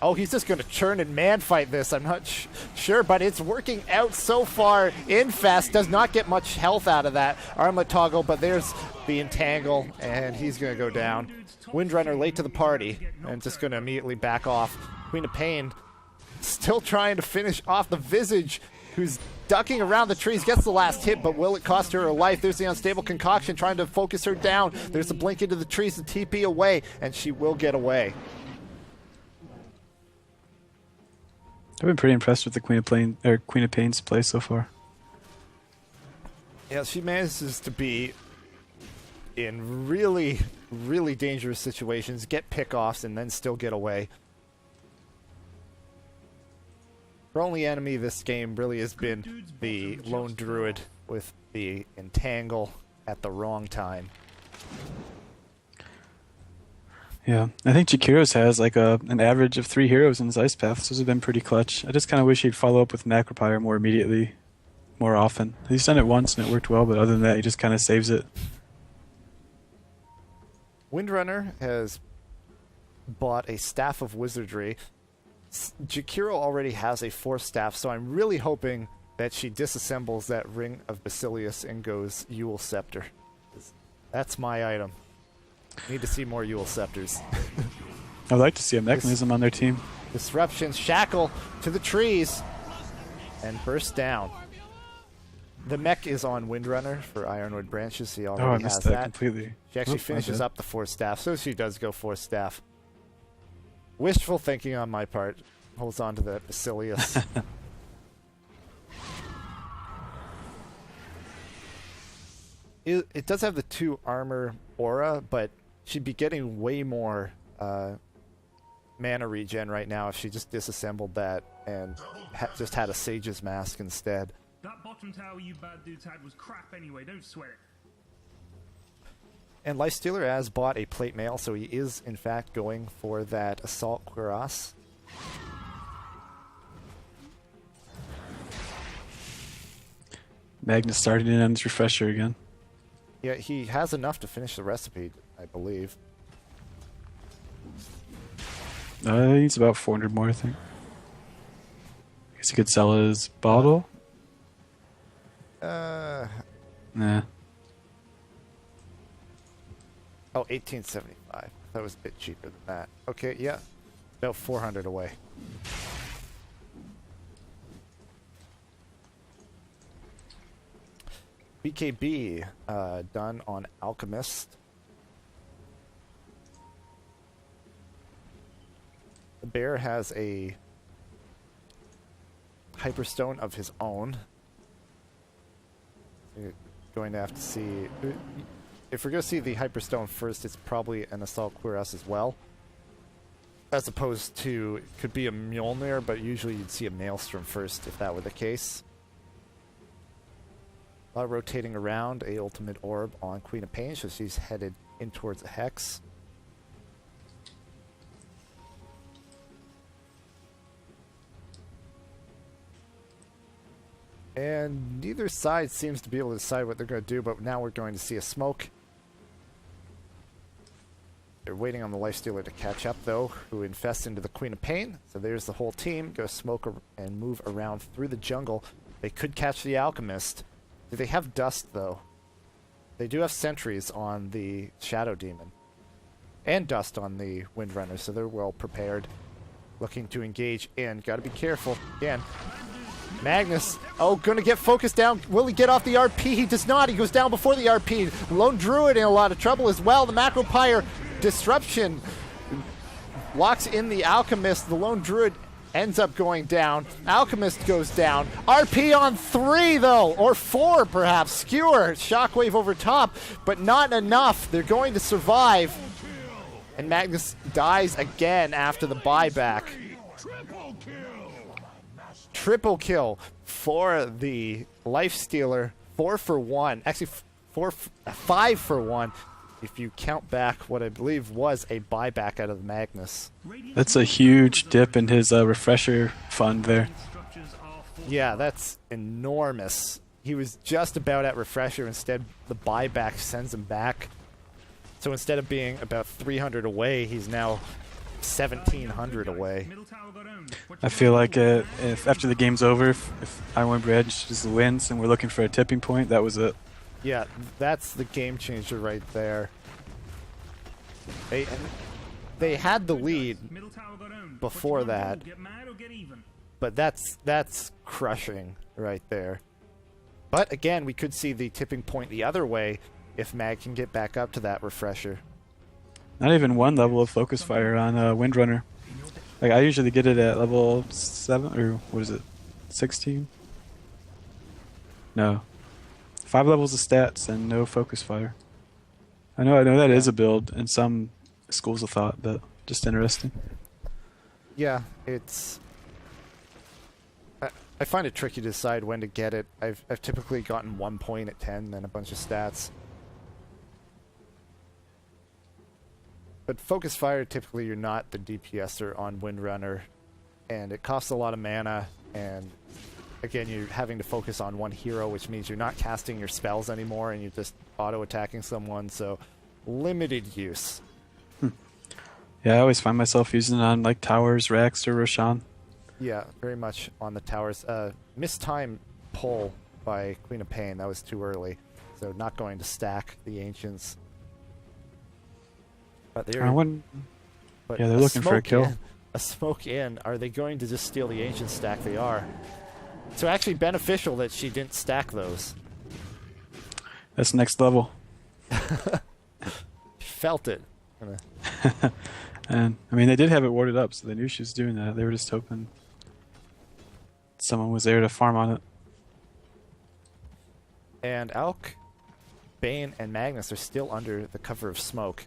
Oh, he's just going to churn and man fight this. I'm not sure, but it's working out so far. Infest does not get much health out of that Armlet toggle, but there's the Entangle, and he's going to go down. Windrunner late to the party, and just going to immediately back off. Queen of Pain still trying to finish off the Visage, who's ducking around the trees, gets the last hit, but will it cost her her life? There's the Unstable Concoction trying to focus her down. There's the blink into the trees, the TP away, and she will get away. I've been pretty impressed with the Queen of Pain's play so far. Yeah, she manages to be in really, really dangerous situations, get pickoffs, and then still get away. Her only enemy this game really has been the Lone Druid with the Entangle at the wrong time. Yeah, I think Jakiros has like an average of 3 heroes in his Ice Path, so those have been pretty clutch. I just kind of wish he'd follow up with Macropyre more immediately, more often. He's done it once and it worked well, but other than that, he just kind of saves it. Windrunner has bought a Staff of Wizardry. Jakiro already has a 4th staff, so I'm really hoping that she disassembles that Ring of Basilius and goes Eul Scepter. That's my item. Need to see more Eul Scepters. I'd like to see a mechanism on their team. Disruptions, Shackle to the trees, and burst down. The mech is on Windrunner for Ironwood Branches. He already I has missed that. completely. She actually finishes up the 4th staff, so she does go 4th staff. Wishful thinking on my part. Holds on to the Basilius. It does have the 2 armor aura, but she'd be getting way more mana regen right now if she just disassembled that and just had a Sage's Mask instead. That bottom tower you bad dudes had was crap anyway, don't sweat it. And Lifestealer has bought a plate mail, so he is in fact going for that Assault Cuirass. Magnus starting in on his refresher again. Yeah, he has enough to finish the recipe, I believe. He needs about 400 more, I think. I guess he could sell his bottle. Nah. Oh, 1875. That was a bit cheaper than that. Okay, yeah. About 400 away. BKB done on Alchemist. The bear has a Hyperstone of his own. You're going to have to see... If we're going to see the Hyperstone first, it's probably an Assault Cuirass as well. As opposed to... It could be a Mjolnir, but usually you'd see a Maelstrom first if that were the case. Rotating around, a Ultimate Orb on Queen of Pain, so she's headed in towards a Hex. And neither side seems to be able to decide what they're going to do, but now we're going to see a smoke. They're waiting on the Lifestealer to catch up, though, who infests into the Queen of Pain. So there's the whole team. Go smoke and move around through the jungle. They could catch the Alchemist. Do they have dust, though? They do have sentries on the Shadow Demon. And dust on the Windrunner, so they're well prepared. Looking to engage in. Gotta be careful. Again. Magnus, oh, gonna get focused down. Will he get off the RP? He does not. He goes down before the RP. Lone Druid in a lot of trouble as well. The Macropyre disruption locks in the Alchemist. The Lone Druid ends up going down. Alchemist goes down. RP on 3, though, or 4, perhaps. Skewer, Shockwave over top, but not enough. They're going to survive. And Magnus dies again after the buyback. Triple kill for the Lifestealer. 4 for 1. Actually, 5 for 1. If you count back what I believe was a buyback out of the Magnus. That's a huge dip in his refresher fund there. Yeah, that's enormous. He was just about at refresher. Instead, the buyback sends him back. So instead of being about 300 away, he's now 1,700 away. I feel like if after the game's over, if Iron Bridge just wins and we're looking for a tipping point, that was it. Yeah, that's the game changer right there. They had the lead before that, but that's crushing right there. But again, we could see the tipping point the other way if Mag can get back up to that refresher. Not even one level of focus fire on Windrunner. Like I usually get it at level 7 or what is it, 16? No, 5 levels of stats and no focus fire. I know that is a build in some schools of thought, but just interesting. Yeah, it's. I find it tricky to decide when to get it. I've typically gotten 1 point at 10, then a bunch of stats. But Focus Fire, typically you're not the DPSer on Windrunner, and it costs a lot of mana, and again, you're having to focus on one hero, which means you're not casting your spells anymore, and you're just auto-attacking someone, so limited use. Yeah, I always find myself using it on like towers, Rex, or Roshan. Yeah, very much on the towers. Mistime pull by Queen of Pain, that was too early, so not going to stack the Ancients. But they're, yeah, they're looking for a kill. A smoke in. Are they going to just steal the Ancient stack? They are. So actually beneficial that she didn't stack those. That's next level. Felt it. And I mean, they did have it warded up, so they knew she was doing that. They were just hoping someone was there to farm on it. And Alk, Bane, and Magnus are still under the cover of smoke.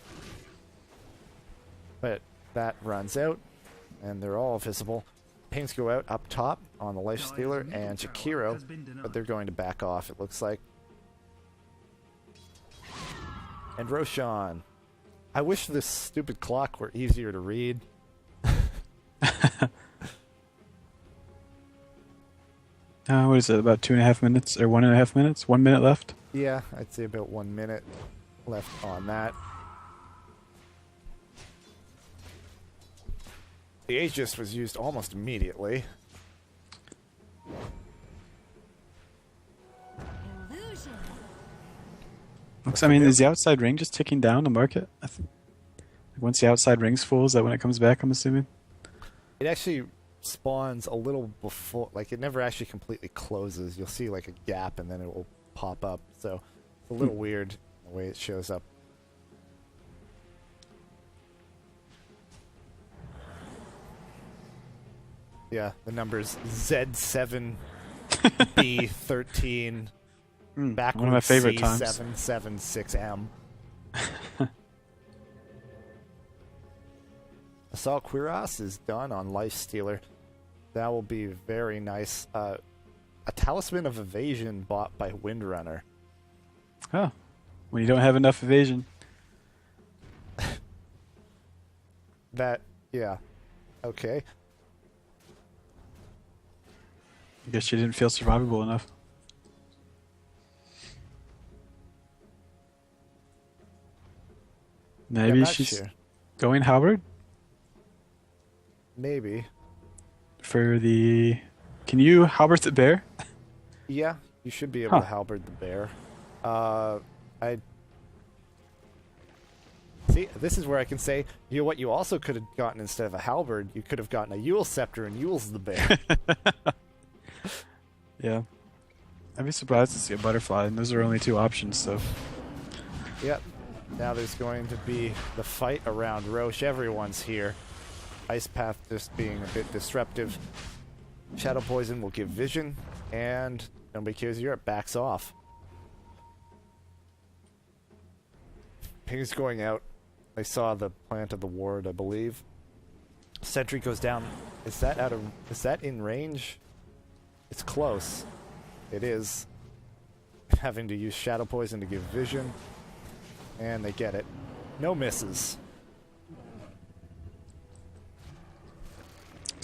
But that runs out, and they're all visible. Pings go out up top on the Lifestealer and Jakiro, but they're going to back off, it looks like. And Roshan. I wish this stupid clock were easier to read. What is it? About 2.5 minutes or 1.5 minutes? 1 minute left. Yeah, I'd say about 1 minute left on that. The Aegis was used almost immediately. Illusion. Looks. I mean, is the outside ring just ticking down the market? I think. Once the outside ring's full, is that when it comes back? I'm assuming. It actually spawns a little before, like it never actually completely closes. You'll see like a gap and then it will pop up. So it's a little weird the way it shows up. Yeah, the numbers Z7B13 backwards one of my favorite times. C776M. Assault Cuirass is done on Lifestealer. That will be very nice. A Talisman of Evasion bought by Windrunner. Oh, when you don't have enough evasion. That, yeah. Okay. I guess she didn't feel survivable enough. Maybe I'm not she's sure. going Halberd Maybe. for the. Can you Halberd the bear? Yeah, you should be able Huh. to halberd the bear. I see. This is where I can say, you know what? You also could have gotten instead of a halberd, you could have gotten a Yule scepter, and Yule's the bear. Yeah. I'd be surprised to see a butterfly, and those are only two options. So Yep. Now there's going to be the fight around Roche. Everyone's here. Ice Path just being a bit disruptive. Shadow Poison will give vision, and Nobody Cares Europe backs off. Ping's going out. They saw the plant of the ward, I believe. Sentry goes down. Is that out of? Is that in range? It's close. It is. Having to use Shadow Poison to give vision. And they get it. No misses.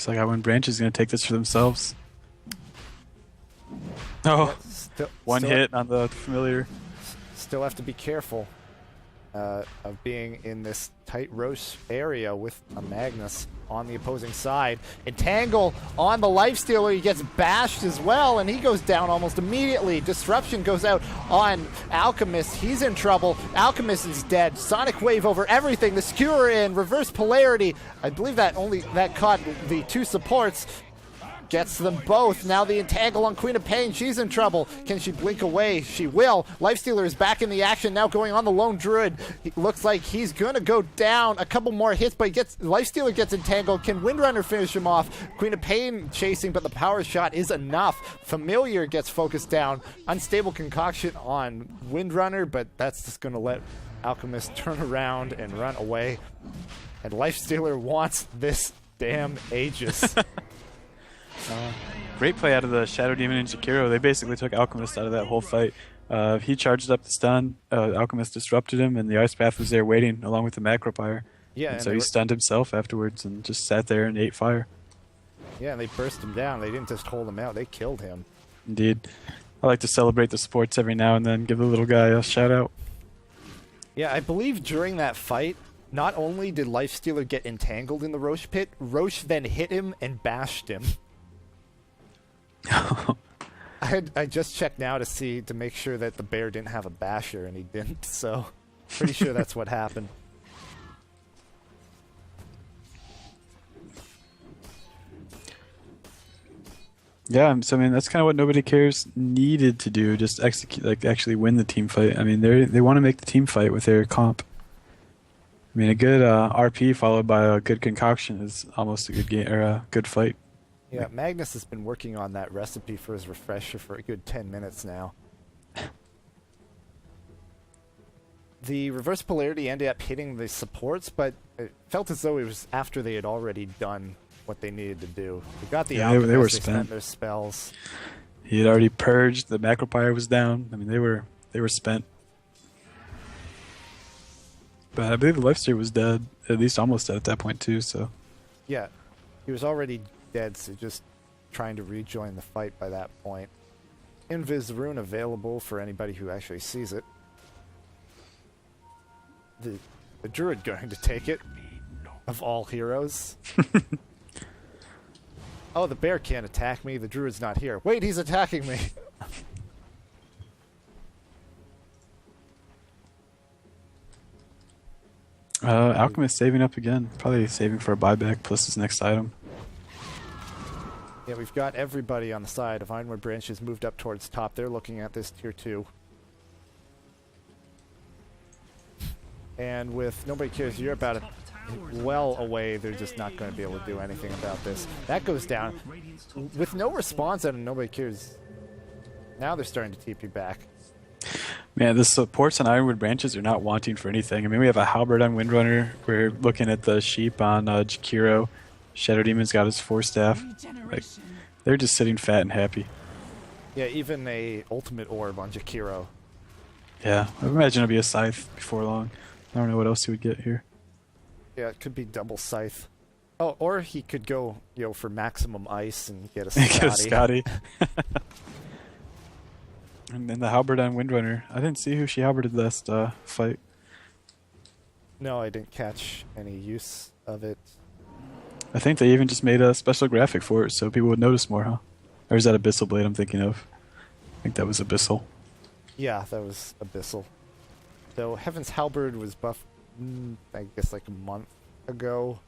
looks like Iron Branch is going to take this for themselves. Oh, one hit on the familiar. Still have to be careful of being in this tight Roche area with a Magnus on the opposing side. Entangle on the Lifestealer. He gets bashed as well, and he goes down almost immediately. Disruption goes out on Alchemist. He's in trouble. Alchemist is dead. Sonic Wave over everything. The Skewer in. Reverse Polarity. I believe that caught the two supports. Gets them both. Now the entangle on Queen of Pain. She's in trouble. Can she blink away? She will. Lifestealer is back in the action now, going on the Lone Druid. He looks like he's going to go down. A couple more hits, but Lifestealer gets entangled. Can Windrunner finish him off? Queen of Pain chasing, but the power shot is enough. Familiar gets focused down. Unstable Concoction on Windrunner, but that's just going to let Alchemist turn around and run away. And Lifestealer wants this damn Aegis. Great play out of the Shadow Demon and Jakiro. They basically took Alchemist out of that whole fight. He charged up the stun. Alchemist disrupted him, and the Ice Path was there waiting along with the Macropyre. Yeah, and so he stunned himself afterwards and just sat there and ate fire. Yeah, and they burst him down. They didn't just hold him out. They killed him. Indeed. I like to celebrate the sports every now and then. Give the little guy a shout out. Yeah, I believe during that fight, not only did Lifestealer get entangled in the Roche pit, Roche then hit him and bashed him. I just checked now to make sure that the bear didn't have a basher, and he didn't, so pretty sure that's what happened. Yeah, so I mean that's kind of what Nobody Cares needed to do, just execute, like actually win the team fight. I mean they want to make the team fight with their comp. I mean a good RP followed by a good concoction is almost a good game or a good fight. Yeah, Magnus has been working on that recipe for his refresher for a good 10 minutes now. The reverse polarity ended up hitting the supports, but it felt as though it was after they had already done what they needed to do. They got the Alchemist, they were spent spent. their spells. He had already purged. The Macropyre was down. I mean they were spent. But I believe the Lifesteer was dead, at least almost dead at that point too. So Yeah, he was already dead, so just trying to rejoin the fight by that point. Invis rune available for anybody who actually sees it. The druid going to take it, of all heroes. Oh, the bear can't attack me. The druid's not here. Wait, he's attacking me. Alchemist saving up again, probably saving for a buyback plus his next item. Yeah, we've got everybody on the side of Ironwood Branch has moved up towards top. They're looking at this tier 2. And with Nobody Cares Europe out well away, they're just not going to be able to do anything about this. That goes down. With no response out of Nobody Cares, now they're starting to TP back. Man, the supports on Ironwood Branches are not wanting for anything. I mean, we have a Halberd on Windrunner. We're looking at the sheep on Jakiro. Shadow Demon's got his 4-staff. Like, they're just sitting fat and happy. Yeah, even a ultimate orb on Jakiro. Yeah, I imagine it'll be a scythe before long. I don't know what else he would get here. Yeah, it could be double scythe. Oh, or he could go, for maximum ice and get a Get a Scotty. Scotty. And then the Halberd on Windrunner. I didn't see who she halberded last fight. No, I didn't catch any use of it. I think they even just made a special graphic for it so people would notice more, huh? Or is that Abyssal Blade I'm thinking of? I think that was Abyssal. Yeah, that was Abyssal. So Heaven's Halberd was buffed, I guess, like a month ago,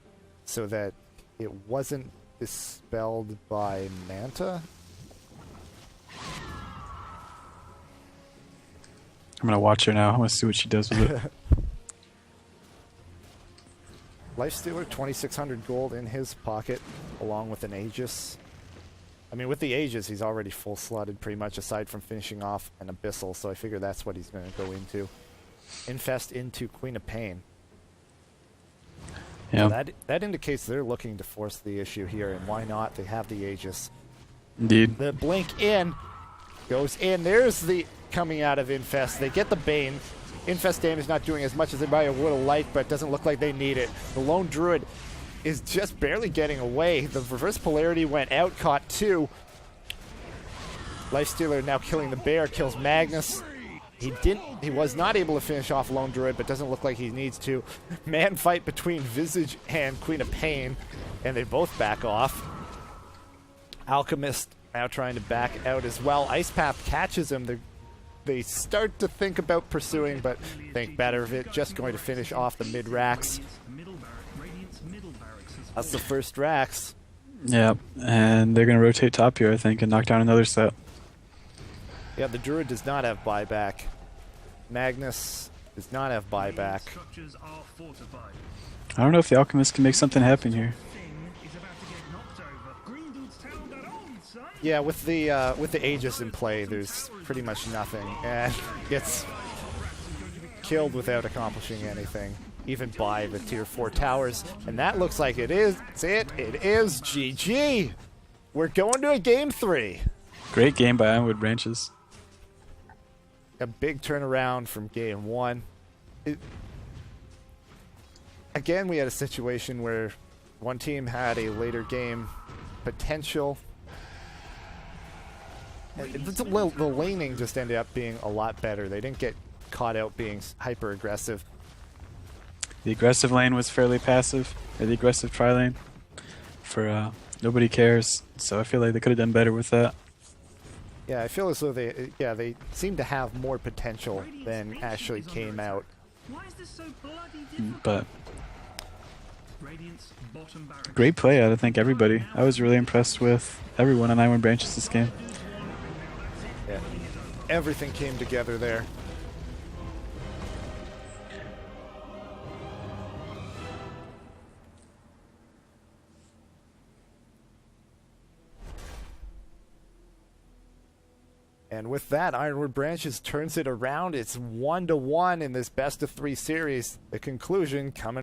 so that it wasn't dispelled by Manta. I'm gonna watch her now. I want to see what she does with it. Lifestealer, 2,600 gold in his pocket, along with an Aegis. I mean, with the Aegis, he's already full slotted pretty much, aside from finishing off an Abyssal, so I figure that's what he's going to go into. Infest into Queen of Pain. Yeah, So that indicates they're looking to force the issue here, and why not? They have the Aegis. indeed. The blink in goes in. There's the coming out of Infest. They get the Bane. Infest damage not doing as much as they might have would have liked, but it doesn't look like they need it. The Lone Druid is just barely getting away. The reverse polarity went out, caught 2. Lifestealer now killing the bear, kills Magnus. He was not able to finish off Lone Druid, but doesn't look like he needs to. Man fight between Visage and Queen of Pain, and they both back off. Alchemist now trying to back out as well. Ice Path catches him. They start to think about pursuing, but think better of it. Just going to finish off the mid racks. That's the first racks. Yeah, and they're gonna rotate top here, I think, and knock down another set. Yeah, the Druid does not have buyback. Magnus does not have buyback. I don't know if the Alchemist can make something happen here. Yeah, with the Aegis in play, there's pretty much nothing, and gets killed without accomplishing anything, even by the tier 4 towers. And that looks like it is. It's it. It is GG. We're going to a game 3. Great game by Ironwood Branches. A big turnaround from game 1. Again, we had a situation where one team had a later game potential. The laning just ended up being a lot better. They didn't get caught out being hyper aggressive. The aggressive lane was fairly passive, or the aggressive tri lane for Nobody Cares. So I feel like they could have done better with that. Yeah, I feel as though they seem to have more potential than actually came out. But great play out, I think, everybody. I was really impressed with everyone on Ironwood Branches this game. Yeah, everything came together there. And with that, Ironwood Branches turns it around. It's 1-1 in this best of 3 series. The conclusion coming